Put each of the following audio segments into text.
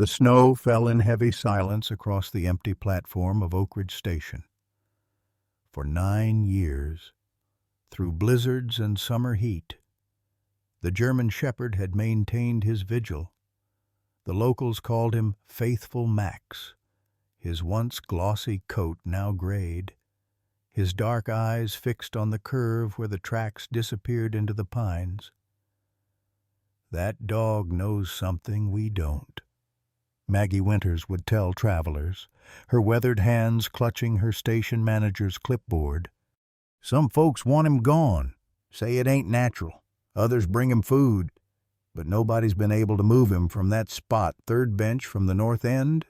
The snow fell in heavy silence across the empty platform of Oak Ridge Station. For 9 years, through blizzards and summer heat, the German shepherd had maintained his vigil. The locals called him Faithful Max, his once glossy coat now grayed, his dark eyes fixed on the curve where the tracks disappeared into the pines. "That dog knows something we don't," Maggie Winters would tell travelers, her weathered hands clutching her station manager's clipboard. "Some folks want him gone, say it ain't natural. Others bring him food, but nobody's been able to move him from that spot, third bench from the north end."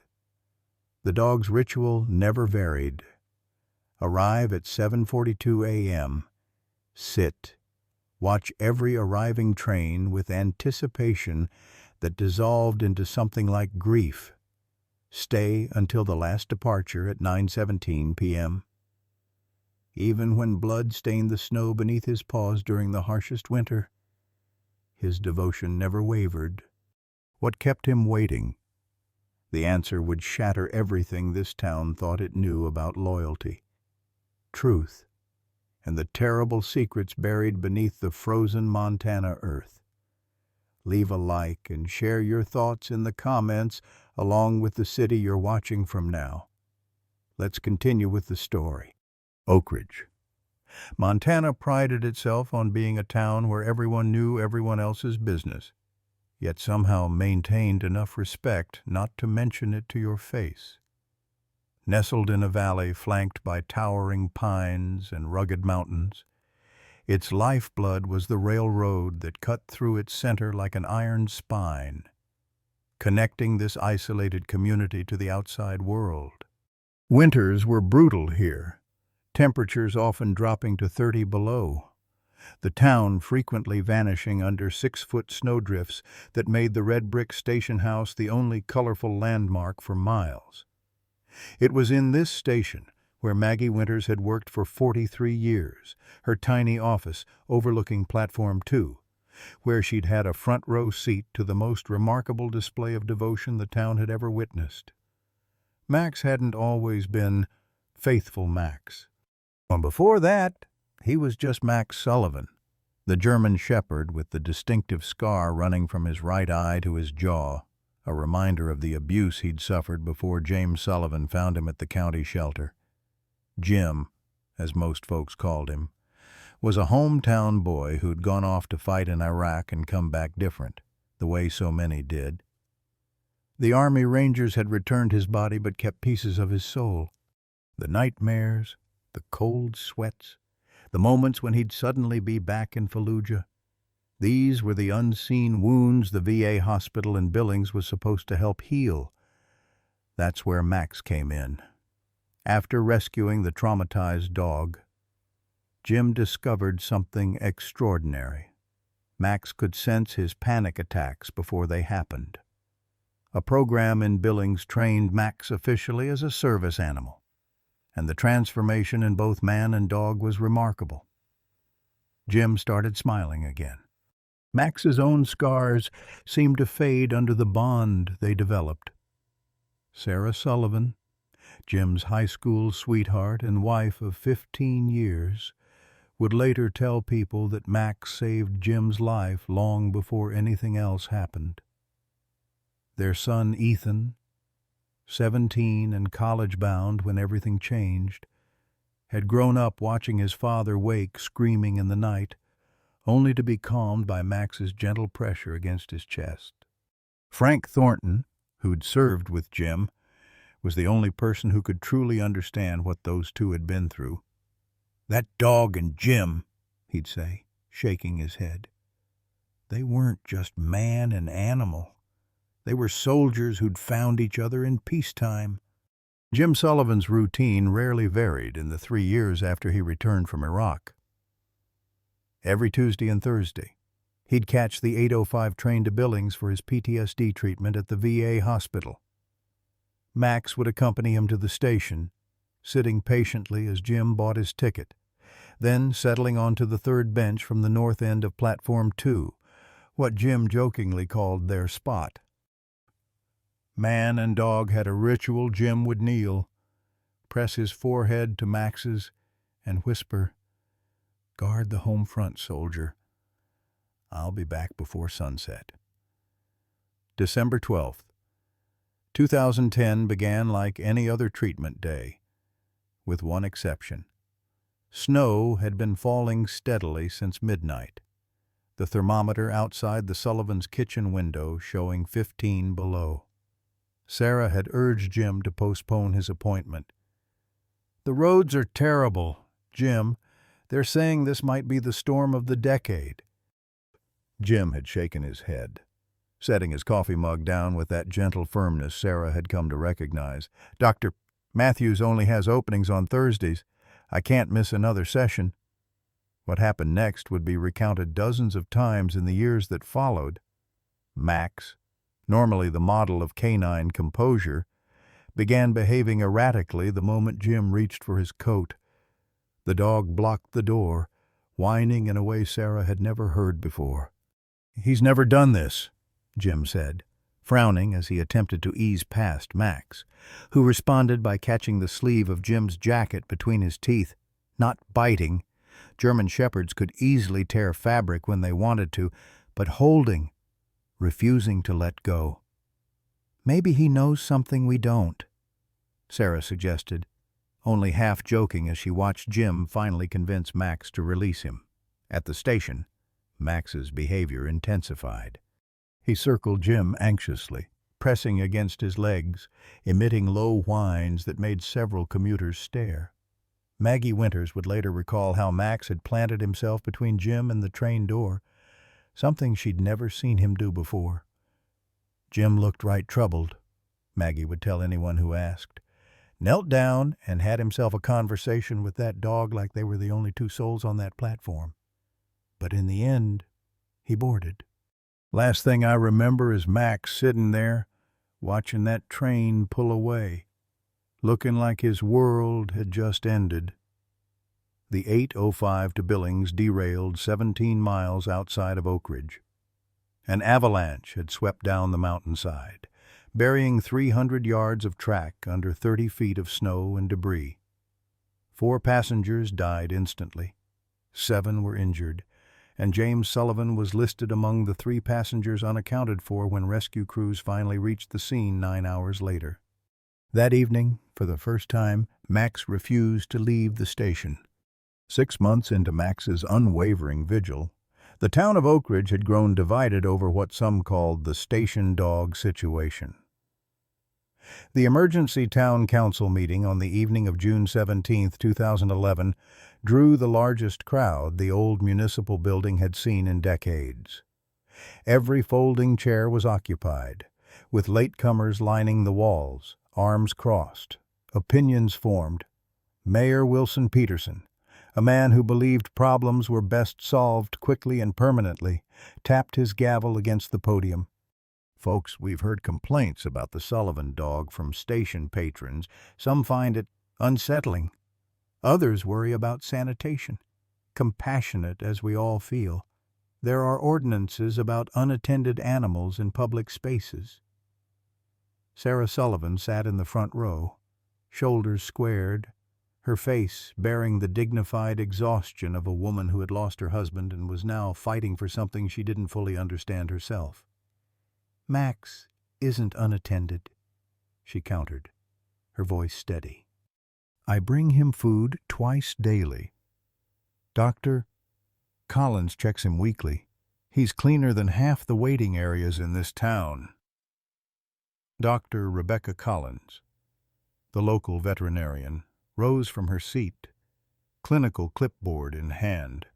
The dog's ritual never varied. Arrive at 7:42 a.m., sit, watch every arriving train with anticipation that dissolved into something like grief, stay until the last departure at 9:17 p.m. Even when blood stained the snow beneath his paws during the harshest winter, his devotion never wavered. What kept him waiting? The answer would shatter everything this town thought it knew about loyalty. Truth, and the terrible secrets buried beneath the frozen Montana earth. Leave a like and share your thoughts in the comments along with the city you're watching from now. Let's continue with the story. Oak Ridge. Montana prided itself on being a town where everyone knew everyone else's business, yet somehow maintained enough respect not to mention it to your face. Nestled in a valley flanked by towering pines and rugged mountains, its lifeblood was the railroad that cut through its center like an iron spine, connecting this isolated community to the outside world. Winters were brutal here, temperatures often dropping to 30 below, the town frequently vanishing under 6-foot snowdrifts that made the red brick station house the only colorful landmark for miles. It was in this station where Maggie Winters had worked for 43 years, her tiny office overlooking Platform 2, where she'd had a front-row seat to the most remarkable display of devotion the town had ever witnessed. Max hadn't always been Faithful Max. Before that, he was just Max Sullivan, the German shepherd with the distinctive scar running from his right eye to his jaw, a reminder of the abuse he'd suffered before James Sullivan found him at the county shelter. Jim, as most folks called him, was a hometown boy who'd gone off to fight in Iraq and come back different, the way so many did. The Army Rangers had returned his body but kept pieces of his soul. The nightmares, the cold sweats, the moments when he'd suddenly be back in Fallujah. These were the unseen wounds the VA hospital in Billings was supposed to help heal. That's where Max came in. After rescuing the traumatized dog, Jim discovered something extraordinary. Max could sense his panic attacks before they happened. A program in Billings trained Max officially as a service animal, and the transformation in both man and dog was remarkable. Jim started smiling again. Max's own scars seemed to fade under the bond they developed. Sarah Sullivan, Jim's high school sweetheart and wife of 15 years, would later tell people that Max saved Jim's life long before anything else happened. Their son Ethan, 17 and college-bound when everything changed, had grown up watching his father wake screaming in the night, only to be calmed by Max's gentle pressure against his chest. Frank Thornton, who'd served with Jim, was the only person who could truly understand what those two had been through. "That dog and Jim," he'd say, shaking his head. "They weren't just man and animal. They were soldiers who'd found each other in peacetime." Jim Sullivan's routine rarely varied in the 3 years after he returned from Iraq. Every Tuesday and Thursday, he'd catch the 8:05 train to Billings for his PTSD treatment at the VA hospital. Max would accompany him to the station, sitting patiently as Jim bought his ticket, then settling onto the third bench from the north end of Platform 2, what Jim jokingly called their spot. Man and dog had a ritual. Jim would kneel, press his forehead to Max's, and whisper, "Guard the home front, soldier. I'll be back before sunset." December 12th, 2010 began like any other treatment day, with one exception. Snow had been falling steadily since midnight, the thermometer outside the Sullivans' kitchen window showing 15 below. Sarah had urged Jim to postpone his appointment. "The roads are terrible, Jim. They're saying this might be the storm of the decade." Jim had shaken his head, setting his coffee mug down with that gentle firmness Sarah had come to recognize. "Dr. Matthews only has openings on Thursdays. I can't miss another session." What happened next would be recounted dozens of times in the years that followed. Max, normally the model of canine composure, began behaving erratically the moment Jim reached for his coat. The dog blocked the door, whining in a way Sarah had never heard before. "He's never done this," Jim said, frowning as he attempted to ease past Max, who responded by catching the sleeve of Jim's jacket between his teeth, not biting. German shepherds could easily tear fabric when they wanted to, but holding, refusing to let go. "Maybe he knows something we don't," Sarah suggested, only half joking as she watched Jim finally convince Max to release him. At the station, Max's behavior intensified. He circled Jim anxiously, pressing against his legs, emitting low whines that made several commuters stare. Maggie Winters would later recall how Max had planted himself between Jim and the train door, something she'd never seen him do before. "Jim looked right troubled," Maggie would tell anyone who asked. "Knelt down and had himself a conversation with that dog like they were the only two souls on that platform. But in the end, he boarded. Last thing I remember is Max sitting there, watching that train pull away, looking like his world had just ended." The 8:05 to Billings derailed 17 miles outside of Oak Ridge. An avalanche had swept down the mountainside, burying 300 yards of track under 30 feet of snow and debris. 4 passengers died instantly. 7 were injured, and James Sullivan was listed among the 3 passengers unaccounted for when rescue crews finally reached the scene 9 hours later. That evening, for the first time, Max refused to leave the station. 6 months into Max's unwavering vigil, the town of Oak Ridge had grown divided over what some called the station dog situation. The emergency town council meeting on the evening of June 17, 2011, drew the largest crowd the old municipal building had seen in decades. Every folding chair was occupied, with latecomers lining the walls, arms crossed, opinions formed. Mayor Wilson Peterson, a man who believed problems were best solved quickly and permanently, tapped his gavel against the podium. "Folks, we've heard complaints about the Sullivan dog from station patrons. Some find it unsettling. Others worry about sanitation. Compassionate as we all feel, there are ordinances about unattended animals in public spaces." Sarah Sullivan sat in the front row, shoulders squared, her face bearing the dignified exhaustion of a woman who had lost her husband and was now fighting for something she didn't fully understand herself. "Max isn't unattended," she countered, her voice steady. "I bring him food twice daily. Dr. Collins checks him weekly. He's cleaner than half the waiting areas in this town." Dr. Rebecca Collins, the local veterinarian, rose from her seat, clinical clipboard in hand.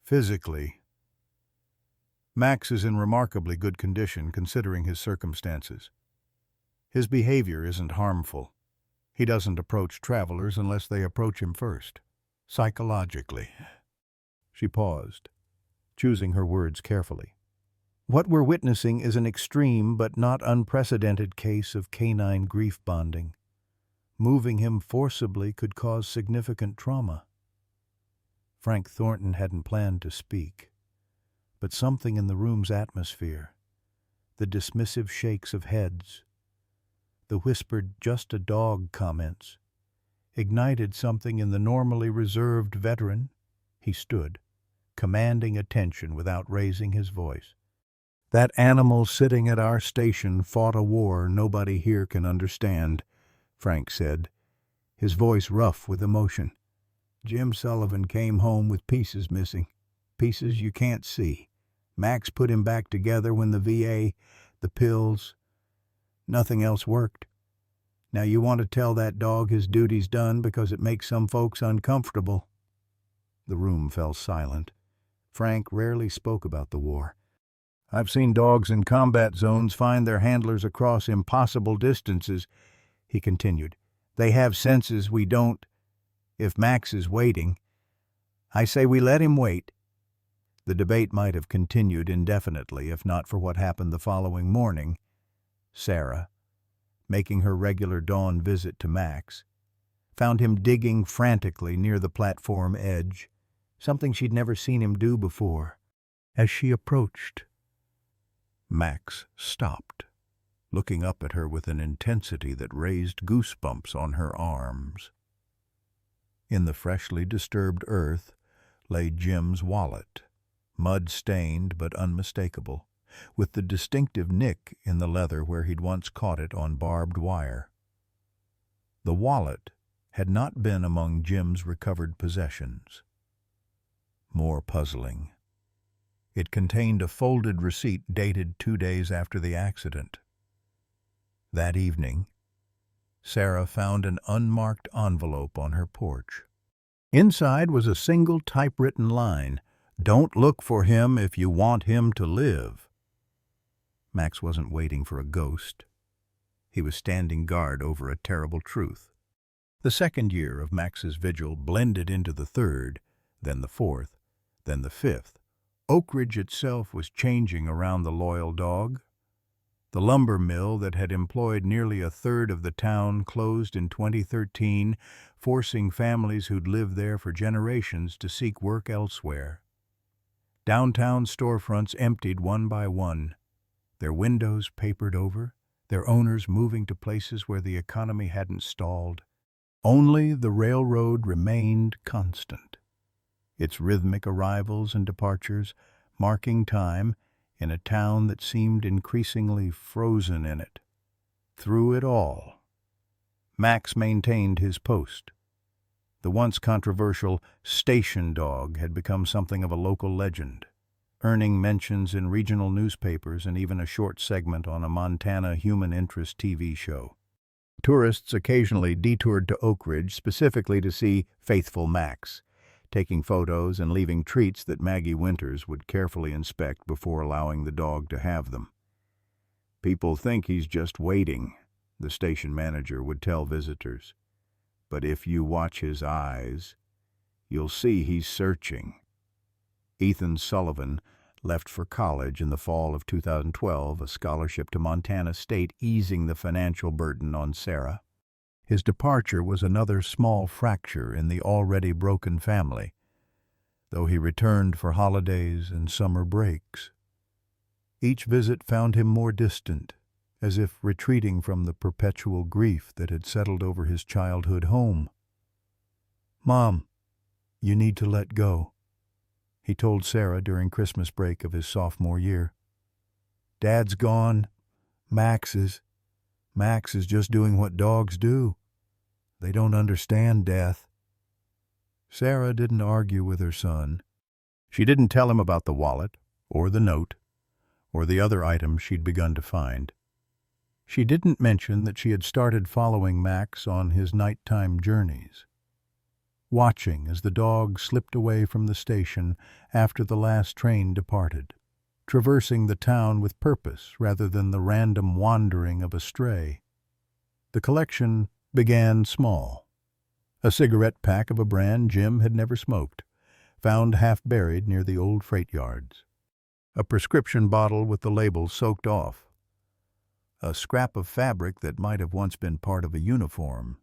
"Physically, Max is in remarkably good condition considering his circumstances. His behavior isn't harmful. He doesn't approach travelers unless they approach him first. Psychologically." She paused, choosing her words carefully. "What we're witnessing is an extreme but not unprecedented case of canine grief bonding. Moving him forcibly could cause significant trauma." Frank Thornton hadn't planned to speak, but something in the room's atmosphere, the dismissive shakes of heads, the whispered "just a dog" comments, ignited something in the normally reserved veteran. He stood, commanding attention without raising his voice. "That animal sitting at our station fought a war nobody here can understand," Frank said, his voice rough with emotion. "Jim Sullivan came home with pieces missing, pieces you can't see. Max put him back together when the VA, the pills, nothing else worked. Now you want to tell that dog his duty's done because it makes some folks uncomfortable." The room fell silent. Frank rarely spoke about the war. "I've seen dogs in combat zones find their handlers across impossible distances," he continued. "They have senses we don't. If Max is waiting, I say we let him wait." The debate might have continued indefinitely if not for what happened the following morning. Sarah, making her regular dawn visit to Max, found him digging frantically near the platform edge, something she'd never seen him do before. As she approached, Max stopped, looking up at her with an intensity that raised goosebumps on her arms. In the freshly disturbed earth lay Jim's wallet, mud-stained but unmistakable, with the distinctive nick in the leather where he'd once caught it on barbed wire. The wallet had not been among Jim's recovered possessions. More puzzling, it contained a folded receipt dated 2 days after the accident. That evening, Sarah found an unmarked envelope on her porch. Inside was a single typewritten line, "Don't look for him if you want him to live." Max wasn't waiting for a ghost. He was standing guard over a terrible truth. The second year of Max's vigil blended into the third, then the fourth, then the fifth. Oak Ridge itself was changing around the loyal dog. The lumber mill that had employed nearly a third of the town closed in 2013, forcing families who'd lived there for generations to seek work elsewhere. Downtown storefronts emptied one by one, their windows papered over, their owners moving to places where the economy hadn't stalled. Only the railroad remained constant, its rhythmic arrivals and departures marking time in a town that seemed increasingly frozen in it. Through it all, Max maintained his post. The once controversial station dog had become something of a local legend, earning mentions in regional newspapers and even a short segment on a Montana human interest TV show. Tourists occasionally detoured to Oak Ridge specifically to see faithful Max, taking photos and leaving treats that Maggie Winters would carefully inspect before allowing the dog to have them. "People think he's just waiting," the station manager would tell visitors. "But if you watch his eyes, you'll see he's searching." Ethan Sullivan left for college in the fall of 2012, a scholarship to Montana State easing the financial burden on Sarah. His departure was another small fracture in the already broken family, though he returned for holidays and summer breaks. Each visit found him more distant, as if retreating from the perpetual grief that had settled over his childhood home. "Mom, you need to let go," he told Sarah during Christmas break of his sophomore year. "Dad's gone. Max is just doing what dogs do. They don't understand death." Sarah didn't argue with her son. She didn't tell him about the wallet, or the note, or the other items she'd begun to find. She didn't mention that she had started following Max on his nighttime journeys, watching as the dog slipped away from the station after the last train departed, traversing the town with purpose rather than the random wandering of a stray. The collection began small. A cigarette pack of a brand Jim had never smoked, found half buried near the old freight yards. A prescription bottle with the label soaked off. A scrap of fabric that might have once been part of a uniform.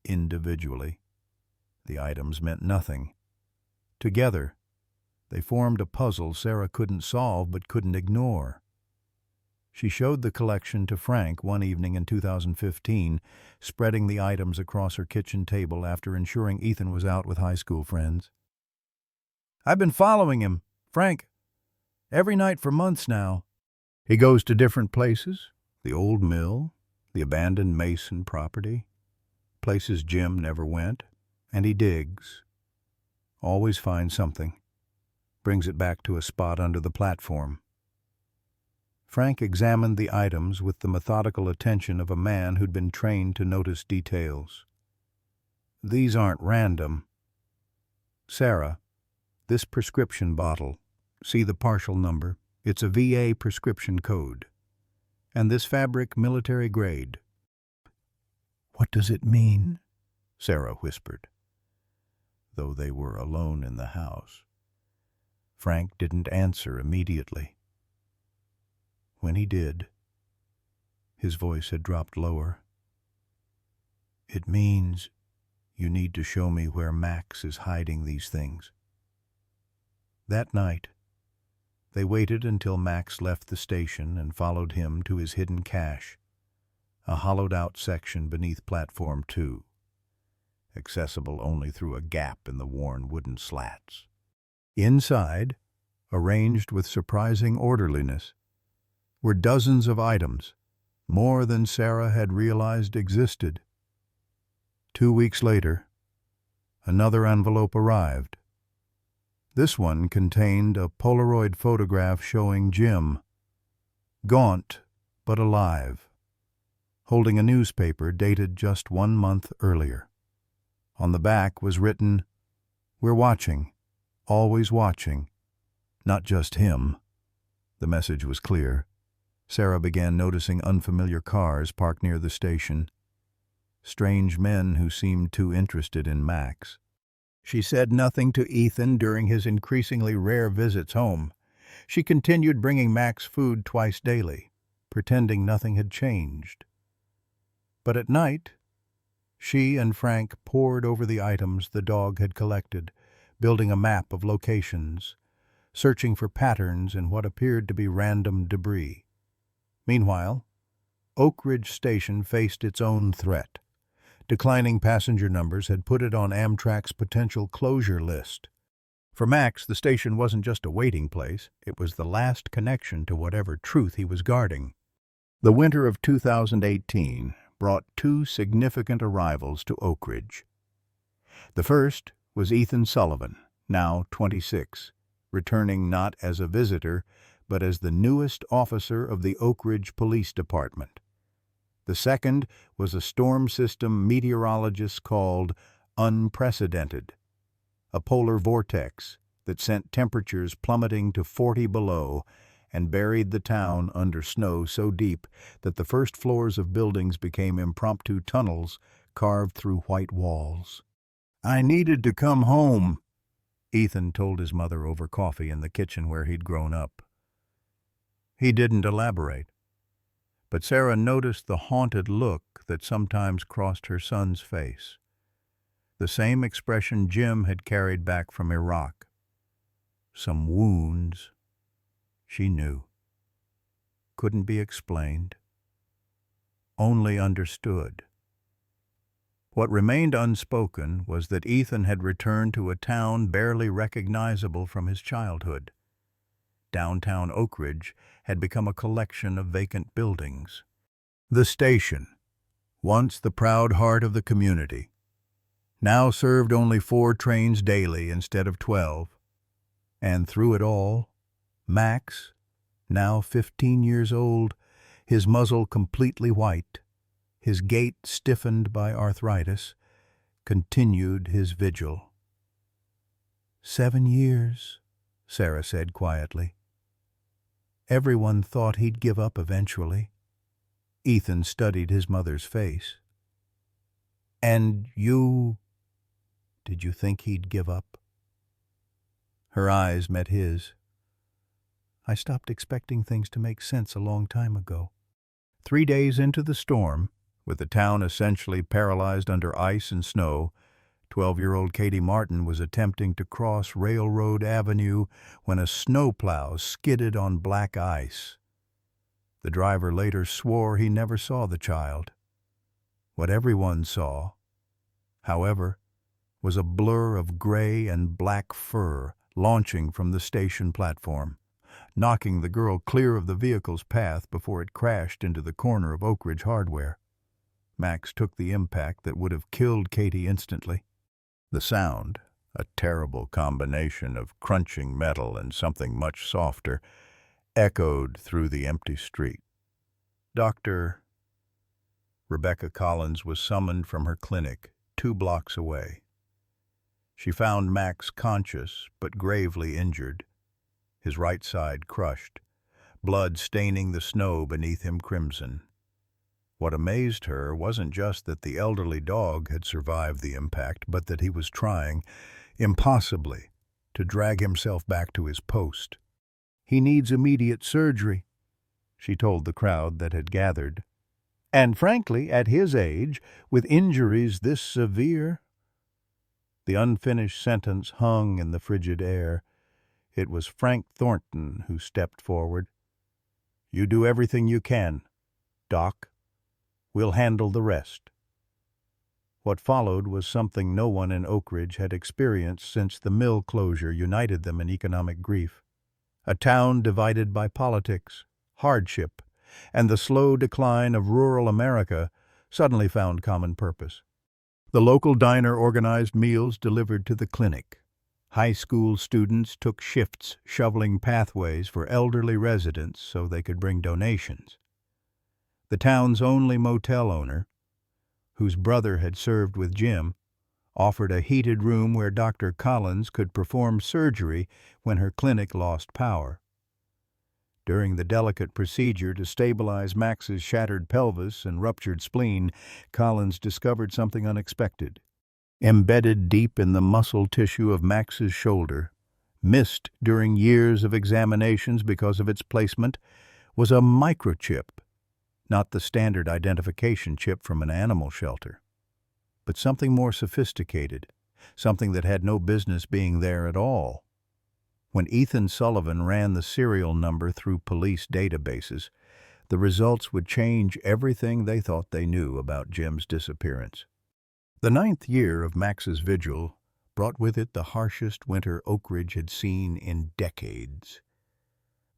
Individually, the items meant nothing. Together, they formed a puzzle Sarah couldn't solve but couldn't ignore. She showed the collection to Frank one evening in 2015, spreading the items across her kitchen table after ensuring Ethan was out with high school friends. "I've been following him, Frank, every night for months now. He goes to different places, the old mill, the abandoned Mason property, places Jim never went, and he digs. Always finds something, brings it back to a spot under the platform." Frank examined the items with the methodical attention of a man who'd been trained to notice details. "These aren't random. Sarah, this prescription bottle, see the partial number? It's a VA prescription code. And this fabric, military grade." "What does it mean?" Sarah whispered, though they were alone in the house. Frank didn't answer immediately. When he did, his voice had dropped lower. "It means you need to show me where Max is hiding these things." That night, they waited until Max left the station and followed him to his hidden cache, a hollowed-out section beneath Platform 2, accessible only through a gap in the worn wooden slats. Inside, arranged with surprising orderliness, were dozens of items, more than Sarah had realized existed. 2 weeks later, another envelope arrived. This one contained a Polaroid photograph showing Jim, gaunt but alive, holding a newspaper dated just 1 month earlier. On the back was written, "We're watching, always watching, not just him." The message was clear. Sarah began noticing unfamiliar cars parked near the station, strange men who seemed too interested in Max. She said nothing to Ethan during his increasingly rare visits home. She continued bringing Max food twice daily, pretending nothing had changed. But at night, she and Frank pored over the items the dog had collected, building a map of locations, searching for patterns in what appeared to be random debris. Meanwhile, Oak Ridge Station faced its own threat. Declining passenger numbers had put it on Amtrak's potential closure list. For Max, the station wasn't just a waiting place, it was the last connection to whatever truth he was guarding. The winter of 2018 brought 2 significant arrivals to Oak Ridge. The first was Ethan Sullivan, now 26, returning not as a visitor, but as the newest officer of the Oak Ridge Police Department. The second was a storm system meteorologist called Unprecedented, a polar vortex that sent temperatures plummeting to 40 below and buried the town under snow so deep that the first floors of buildings became impromptu tunnels carved through white walls. "I needed to come home," Ethan told his mother over coffee in the kitchen where he'd grown up. He didn't elaborate, but Sarah noticed the haunted look that sometimes crossed her son's face, the same expression Jim had carried back from Iraq. Some wounds, she knew, couldn't be explained, only understood. What remained unspoken was that Ethan had returned to a town barely recognizable from his childhood. Downtown Oak Ridge had become a collection of vacant buildings. The station, once the proud heart of the community, now served only 4 trains daily instead of 12. And through it all, Max, now 15 years old, his muzzle completely white, his gait stiffened by arthritis, continued his vigil. 7 years, Sarah said quietly. Everyone thought he'd give up eventually. Ethan studied his mother's face. "And you... did you think he'd give up?" Her eyes met his. "I stopped expecting things to make sense a long time ago." 3 days into the storm, with the town essentially paralyzed under ice and snow, 12-year-old Katie Martin was attempting to cross Railroad Avenue when a snowplow skidded on black ice. The driver later swore he never saw the child. What everyone saw, however, was a blur of gray and black fur launching from the station platform, knocking the girl clear of the vehicle's path before it crashed into the corner of Oak Ridge Hardware. Max took the impact that would have killed Katie instantly. The sound, a terrible combination of crunching metal and something much softer, echoed through the empty street. Dr. Rebecca Collins was summoned from her clinic 2 blocks away. She found Max conscious but gravely injured, his right side crushed, blood staining the snow beneath him crimson. What amazed her wasn't just that the elderly dog had survived the impact, but that he was trying, impossibly, to drag himself back to his post. "He needs immediate surgery," she told the crowd that had gathered. "And frankly, at his age, with injuries this severe—" The unfinished sentence hung in the frigid air. It was Frank Thornton who stepped forward. "You do everything you can, Doc. We'll handle the rest." What followed was something no one in Oak Ridge had experienced since the mill closure united them in economic grief. A town divided by politics, hardship, and the slow decline of rural America suddenly found common purpose. The local diner organized meals delivered to the clinic. High school students took shifts shoveling pathways for elderly residents so they could bring donations. The town's only motel owner, whose brother had served with Jim, offered a heated room where Dr. Collins could perform surgery when her clinic lost power. During the delicate procedure to stabilize Max's shattered pelvis and ruptured spleen, Collins discovered something unexpected. Embedded deep in the muscle tissue of Max's shoulder, missed during years of examinations because of its placement, was a microchip, not the standard identification chip from an animal shelter, but something more sophisticated, something that had no business being there at all. When Ethan Sullivan ran the serial number through police databases, the results would change everything they thought they knew about Jim's disappearance. The 9th year of Max's vigil brought with it the harshest winter Oak Ridge had seen in decades.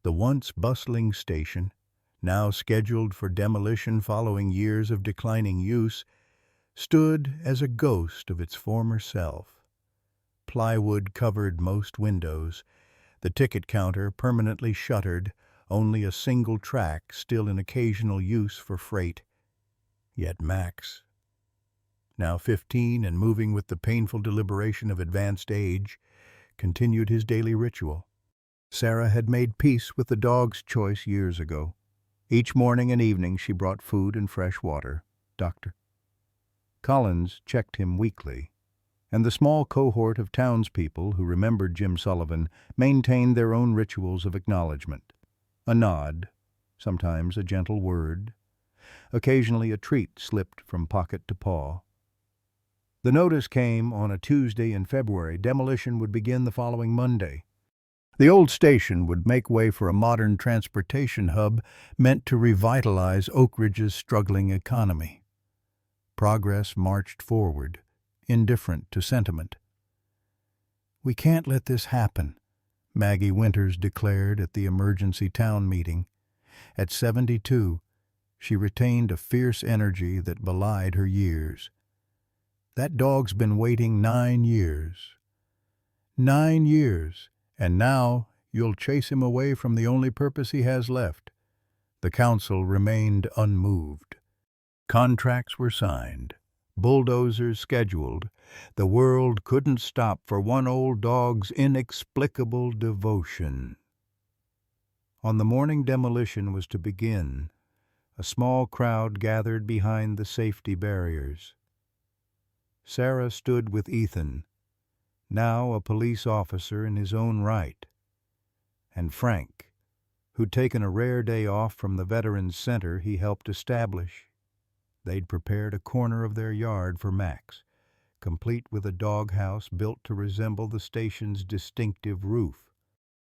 The once bustling station, now scheduled for demolition following years of declining use, stood as a ghost of its former self. Plywood covered most windows, the ticket counter permanently shuttered, only a single track still in occasional use for freight. Yet Max, now 15 and moving with the painful deliberation of advanced age, continued his daily ritual. Sarah had made peace with the dog's choice years ago. Each morning and evening she brought food and fresh water. Dr. Collins checked him weekly, and the small cohort of townspeople who remembered Jim Sullivan maintained their own rituals of acknowledgement. A nod, sometimes a gentle word, occasionally a treat slipped from pocket to paw. The notice came on a Tuesday in February. Demolition would begin the following Monday. The old station would make way for a modern transportation hub meant to revitalize Oak Ridge's struggling economy. Progress marched forward, indifferent to sentiment. "We can't let this happen," Maggie Winters declared at the emergency town meeting. At 72, she retained a fierce energy that belied her years. "That dog's been waiting 9 years. 9 years, and now you'll chase him away from the only purpose he has left." The council remained unmoved. Contracts were signed, bulldozers scheduled. The world couldn't stop for one old dog's inexplicable devotion. On the morning demolition was to begin, a small crowd gathered behind the safety barriers. Sarah stood with Ethan, now a police officer in his own right, and Frank, who'd taken a rare day off from the Veterans Center he helped establish. They'd prepared a corner of their yard for Max, complete with a doghouse built to resemble the station's distinctive roof.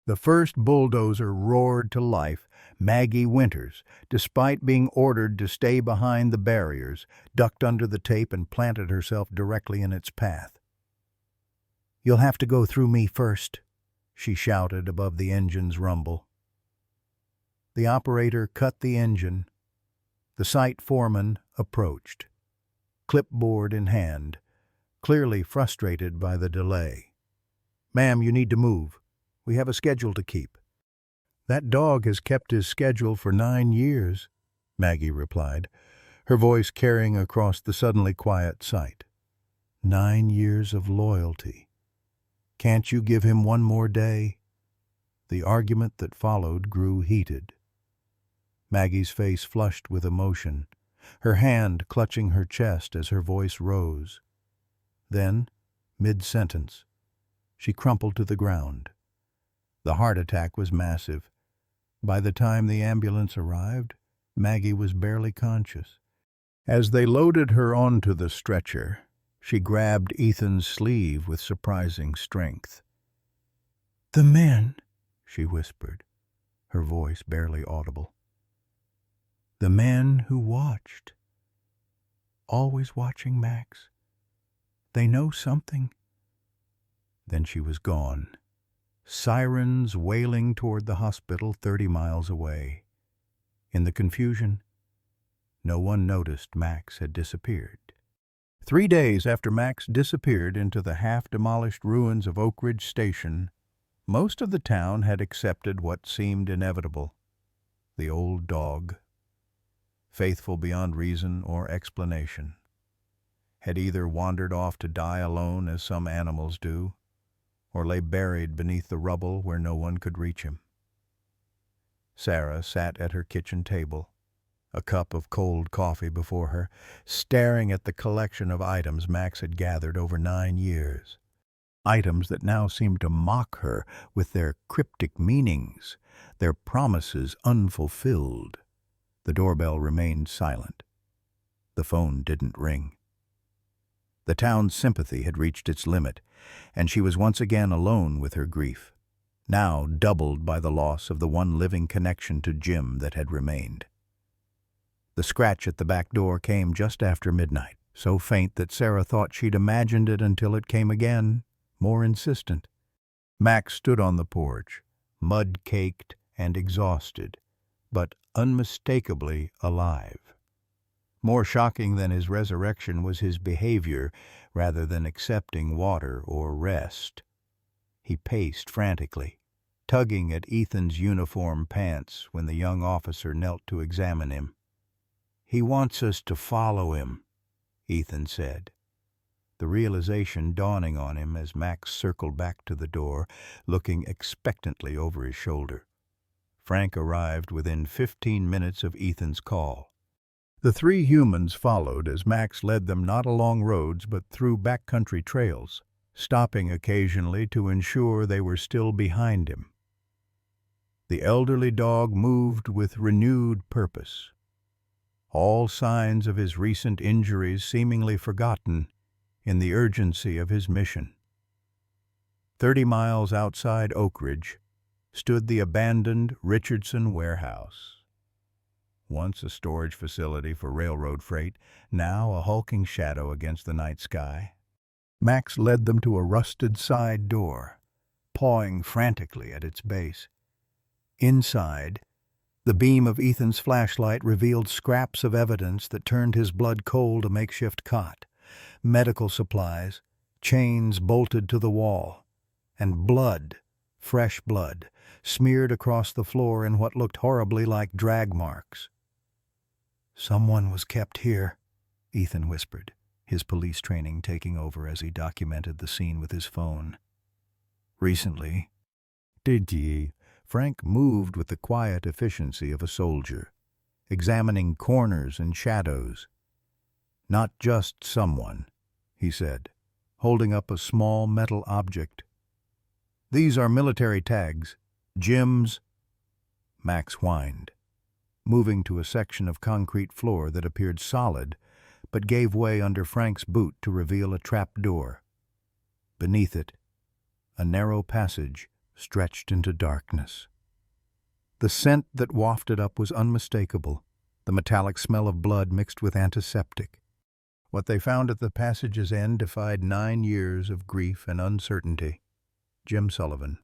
The first bulldozer roared to life. Maggie Winters, despite being ordered to stay behind the barriers, ducked under the tape and planted herself directly in its path. "You'll have to go through me first," she shouted above the engine's rumble. The operator cut the engine. The site foreman approached, clipboard in hand, clearly frustrated by the delay. "Ma'am, you need to move. We have a schedule to keep." "That dog has kept his schedule for 9 years," Maggie replied, her voice carrying across the suddenly quiet site. 9 years of loyalty. "Can't you give him one more day?" The argument that followed grew heated. Maggie's face flushed with emotion, her hand clutching her chest as her voice rose. Then, mid-sentence, she crumpled to the ground. The heart attack was massive. By the time the ambulance arrived, Maggie was barely conscious. As they loaded her onto the stretcher, she grabbed Ethan's sleeve with surprising strength. "The man," she whispered, her voice barely audible. "The man who watched. Always watching Max. They know something." Then she was gone. Sirens wailing toward the hospital 30 miles away. In the confusion, no one noticed Max had disappeared. 3 days after Max disappeared into the half-demolished ruins of Oak Ridge Station, most of the town had accepted what seemed inevitable. The old dog, faithful beyond reason or explanation, had either wandered off to die alone as some animals do, or lay buried beneath the rubble where no one could reach him. Sarah sat at her kitchen table, a cup of cold coffee before her, staring at the collection of items Max had gathered over 9 years. Items that now seemed to mock her with their cryptic meanings, their promises unfulfilled. The doorbell remained silent. The phone didn't ring. The town's sympathy had reached its limit, and she was once again alone with her grief, now doubled by the loss of the one living connection to Jim that had remained. The scratch at the back door came just after midnight, so faint that Sarah thought she'd imagined it until it came again, more insistent. Max stood on the porch, mud-caked and exhausted, but unmistakably alive. More shocking than his resurrection was his behavior rather than accepting water or rest. He paced frantically, tugging at Ethan's uniform pants when the young officer knelt to examine him. "He wants us to follow him," Ethan said, the realization dawning on him as Max circled back to the door, looking expectantly over his shoulder. Frank arrived within 15 minutes of Ethan's call. The 3 humans followed as Max led them not along roads but through backcountry trails, stopping occasionally to ensure they were still behind him. The elderly dog moved with renewed purpose, all signs of his recent injuries seemingly forgotten in the urgency of his mission. 30 miles outside Oak Ridge stood the abandoned Richardson warehouse. Once a storage facility for railroad freight, now a hulking shadow against the night sky. Max led them to a rusted side door, pawing frantically at its base. Inside, the beam of Ethan's flashlight revealed scraps of evidence that turned his blood cold. A makeshift cot, medical supplies, chains bolted to the wall, and blood, fresh blood, smeared across the floor in what looked horribly like drag marks. "Someone was kept here," Ethan whispered, his police training taking over as he documented the scene with his phone. "Recently." "Did ye?" Frank moved with the quiet efficiency of a soldier, examining corners and shadows. "Not just someone," he said, holding up a small metal object. "These are military tags. Jim's." Max whined, moving to a section of concrete floor that appeared solid but gave way under Frank's boot to reveal a trap door. Beneath it, a narrow passage stretched into darkness. The scent that wafted up was unmistakable, the metallic smell of blood mixed with antiseptic. What they found at the passage's end defied 9 years of grief and uncertainty. Jim Sullivan,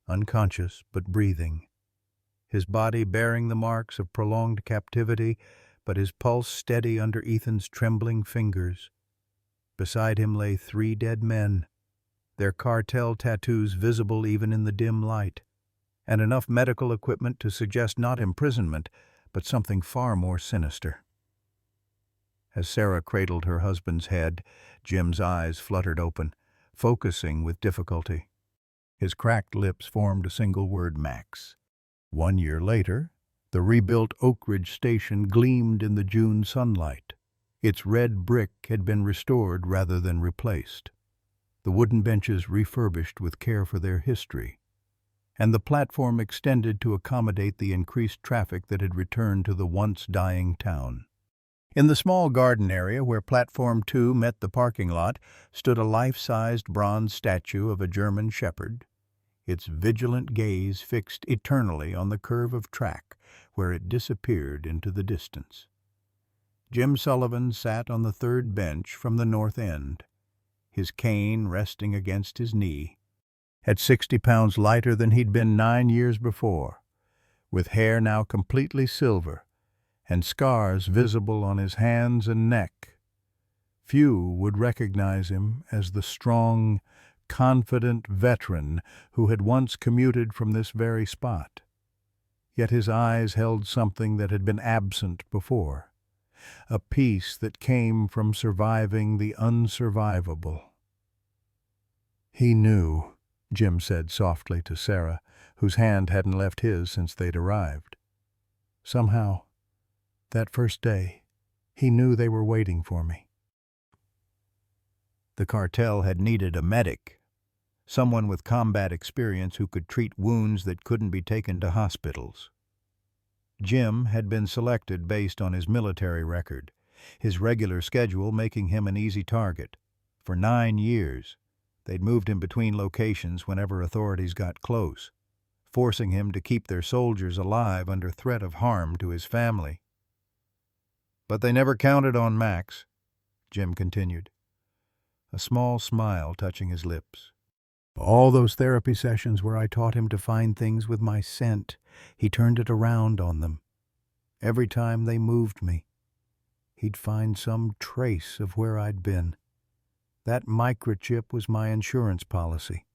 unconscious but breathing, his body bearing the marks of prolonged captivity, but his pulse steady under Ethan's trembling fingers. Beside him lay 3 dead men, their cartel tattoos visible even in the dim light, and enough medical equipment to suggest not imprisonment, but something far more sinister. As Sarah cradled her husband's head, Jim's eyes fluttered open, focusing with difficulty. His cracked lips formed a single word: Max. 1 year later, the rebuilt Oak Ridge station gleamed in the June sunlight. Its red brick had been restored rather than replaced, the wooden benches refurbished with care for their history, and the platform extended to accommodate the increased traffic that had returned to the once dying town. In the small garden area where Platform 2 met the parking lot stood a life-sized bronze statue of a German shepherd, its vigilant gaze fixed eternally on the curve of track where it disappeared into the distance. Jim Sullivan sat on the third bench from the north end, his cane resting against his knee, at 60 pounds lighter than he'd been 9 years before, with hair now completely silver and scars visible on his hands and neck. Few would recognize him as the strong, confident veteran who had once commuted from this very spot. Yet his eyes held something that had been absent before, a peace that came from surviving the unsurvivable. "He knew," Jim said softly to Sarah, whose hand hadn't left his since they'd arrived. "Somehow, that first day, he knew they were waiting for me." The cartel had needed a medic, someone with combat experience who could treat wounds that couldn't be taken to hospitals. Jim had been selected based on his military record, his regular schedule making him an easy target. For 9 years, they'd moved him between locations whenever authorities got close, forcing him to keep their soldiers alive under threat of harm to his family. "But they never counted on Max," Jim continued, a small smile touching his lips. "All those therapy sessions where I taught him to find things with my scent, he turned it around on them. Every time they moved me, he'd find some trace of where I'd been. That microchip was my insurance policy.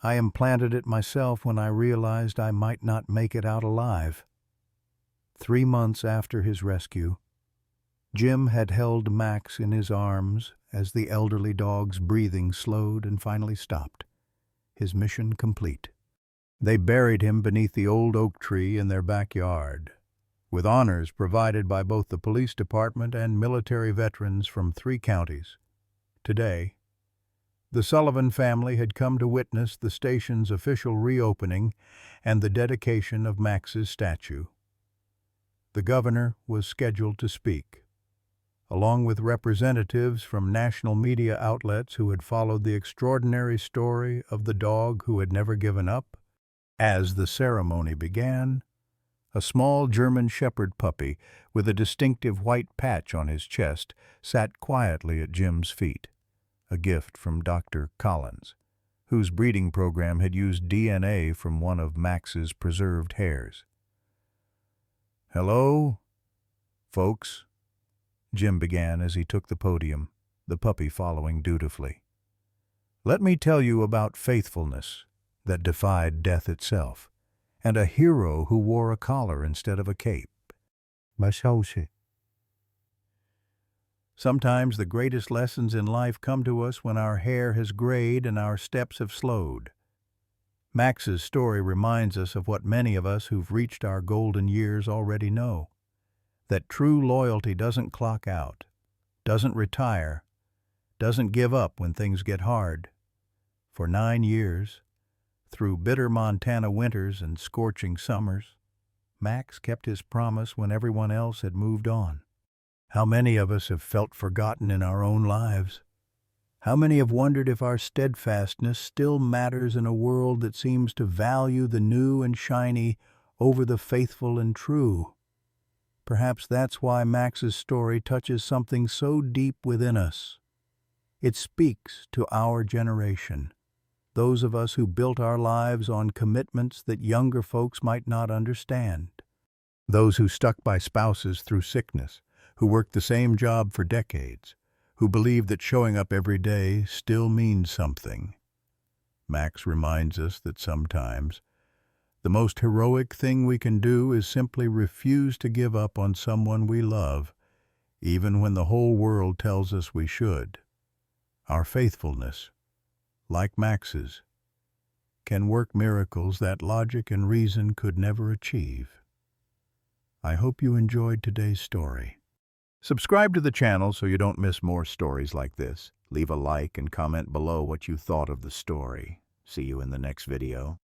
I implanted it myself when I realized I might not make it out alive." 3 months after his rescue, Jim had held Max in his arms as the elderly dog's breathing slowed and finally stopped, his mission complete. They buried him beneath the old oak tree in their backyard, with honors provided by both the police department and military veterans from 3 counties. Today, the Sullivan family had come to witness the station's official reopening and the dedication of Max's statue. The governor was scheduled to speak, along with representatives from national media outlets who had followed the extraordinary story of the dog who had never given up. As the ceremony began, a small German shepherd puppy with a distinctive white patch on his chest sat quietly at Jim's feet, a gift from Dr. Collins, whose breeding program had used DNA from one of Max's preserved hairs. "Hello, folks," Jim began as he took the podium, the puppy following dutifully. "Let me tell you about faithfulness that defied death itself, and a hero who wore a collar instead of a cape. Sometimes the greatest lessons in life come to us when our hair has grayed and our steps have slowed. Max's story reminds us of what many of us who've reached our golden years already know, that true loyalty doesn't clock out, doesn't retire, doesn't give up when things get hard. For 9 years, through bitter Montana winters and scorching summers, Max kept his promise when everyone else had moved on. How many of us have felt forgotten in our own lives? How many have wondered if our steadfastness still matters in a world that seems to value the new and shiny over the faithful and true? Perhaps that's why Max's story touches something so deep within us. It speaks to our generation, those of us who built our lives on commitments that younger folks might not understand. Those who stuck by spouses through sickness, who worked the same job for decades, who believe that showing up every day still means something. Max reminds us that sometimes the most heroic thing we can do is simply refuse to give up on someone we love, even when the whole world tells us we should. Our faithfulness, like Max's, can work miracles that logic and reason could never achieve. I hope you enjoyed today's story. Subscribe to the channel so you don't miss more stories like this. Leave a like and comment below what you thought of the story. See you in the next video.